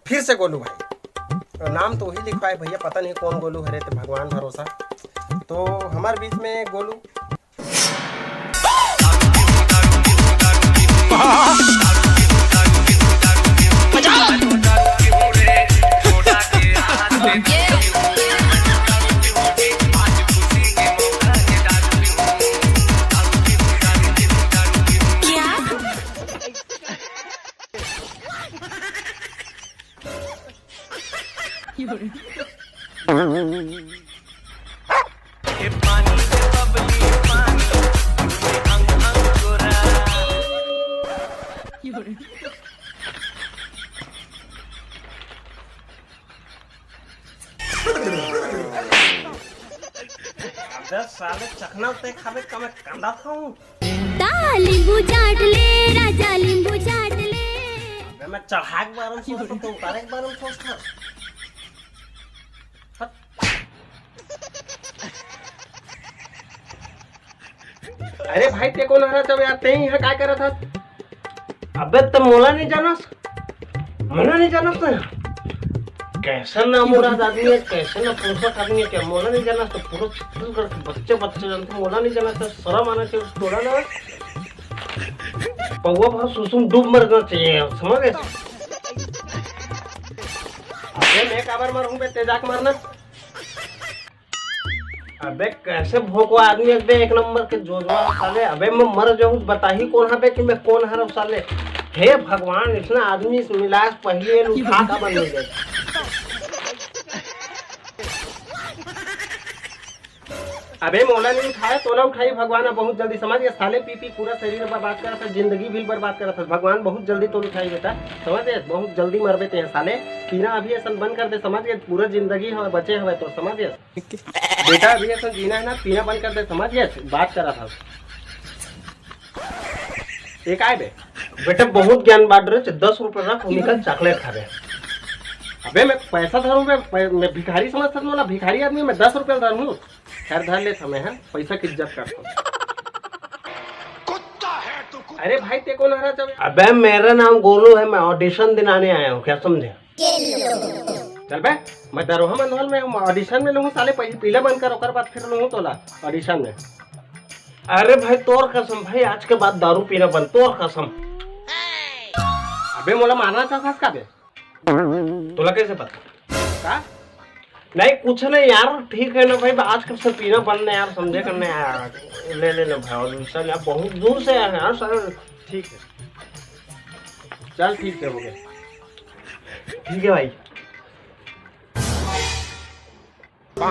फिर से गोलू भाई, नाम तो वही लिखवा है भैया, पता नहीं कौन गोलू है, तो भगवान भरोसा। तो हमारे बीच में गोलू साले चखना ते खावे का मैं कांदा खाऊं। लींबू चाट ले राजा, लींबू चाट ले। मैं चढ़ा के बारम सोच तो उतारे के बारम सोच था। अरे भाई ते कौन हरा जब यार, ते यहाँ क्या कर रहा था? अबे तुम मोला नहीं जानस, मोला नहीं जानस ना? कैसा ना मुराद आदमी है, कैसे ना पोषक आदमी है, क्या मोला नहीं जाना? तो पूरा छत्तीसगढ़ के बच्चे बच्चे जानते, मोला नहीं जाना तो शर्म आना चाहिए थोड़ा ना। पौवा भाव सुसुम डूब मरना चाहिए, समझ गए? अबे मैं काबर मारूं बे, तेजाक मारना। अबे कैसे भोंकवा आदमी है बे, एक नंबर के जोजवा साले। अबे मैं मर जाऊं, बता ही कौन है बे कि मैं कौन हरा साले। हे भगवान, इतना आदमी से मिलास पहले उठा का बन गया। अबे मोला नहीं उठाया तो ना उठाई भगवान, बहुत जल्दी समझ गया साले। पी पी पूरा शरीर बर्बाद करा था, जिंदगी भी बर्बाद करा था भगवान। बहुत जल्दी तो उठाई बेटा, समझ गए? बहुत जल्दी मर बेते हैं साले। पीना अभी ऐसा बंद कर दे, समझ गए? पूरा जिंदगी हमें बचे हुए तो समझ गए बेटा, अभी ऐसा जीना है ना, पीना बंद कर दे, समझ गए? बात करा था एक आए बे बेटा, बहुत ज्ञान बांट रहे। 10 रुपए रख, निकल चॉकलेट खा रहे। अबे मैं पैसा धरूं, मैं भिखारी समझता था, भिखारी आदमी मैं 10 रुपये धरूं। खैर धर ले समय है, पैसा की इज्जत करता हूँ। कुत्ता है तू। अरे भाई ते कौन हरा जब? अबे मेरा नाम गोलू है, मैं ऑडिशन दिलाने आया हूँ, क्या समझे? चल बे, मैं दरोहा मंडल में ऑडिशन में लूँ साले, पैसे पीला बंद कर, ओकर बाद फिर लूँ तोला ऑडिशन में। अरे भाई तोर कसम भाई, आज के बाद दारू पीना बंद, तोर कसम। अबे मोला मारना चाहता का बे? तोला कैसे पता? का? नहीं कुछ नहीं यार, ठीक है ना भाई, आज कल से पीना बंद यार, समझे करने यार। ले ले ले भाई, ऑडिशन यार बहुत दूर से आए हैं यार सर। ठीक है चल, ठीक है हो गया, ठीक है भाई।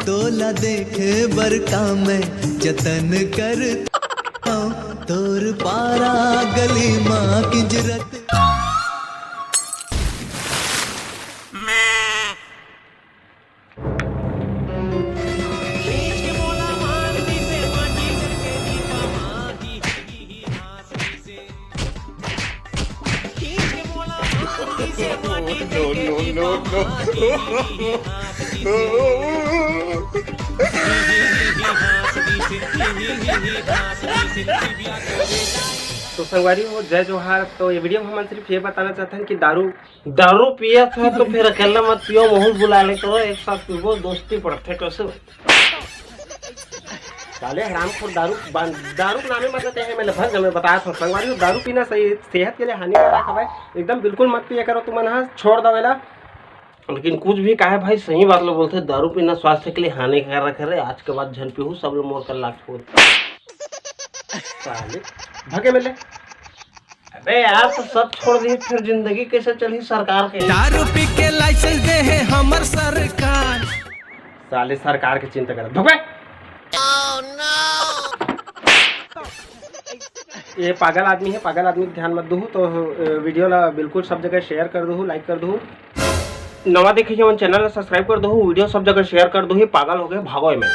तोला देखे बरका में जतन कर तोर पारा गली माँ की जरत। तो संगवारी हो, जय जोहार। तो ये वीडियो में हम सिर्फ ये बताना चाहते हैं कि दारू पिया था तो फिर अकेला मत पियो, माहौल बुला ले करो, एक साथ पियो, दोस्ती पड़ते कैसे साले हरामखोर। दारू नामे मतलब है, मैं लगभग मैं बताया था संगवारी हो, दारू पीना सही सेहत के लिए हानिकारक है भाई, एकदम बिल्कुल मत पिया करो। तुम ना छोड़ दो वेला, लेकिन कुछ भी कहा भाई सही बात लोग बोलते हैं, दारू पीना स्वास्थ्य के लिए हानिकारक है। आज के बाद झन पीहू सब लोग मोर कर लाख छोड़ भगे मिले। अबे यार तो सब छोड़ दी, फिर जिंदगी कैसे चली सरकार के? दारू पी के लाइसेंस दे है हमर सरकार। साले सरकार की चिंता कर भगे। ये पागल आदमी है, पागल आदमी ध्यान मत दू। तो वीडियो ला बिल्कुल सब जगह शेयर कर दू, लाइक कर दू, नवा देखिए चैनल सब्सक्राइब कर दो, वीडियो सब जगह शेयर कर दो। पागल हो गए, भागो में।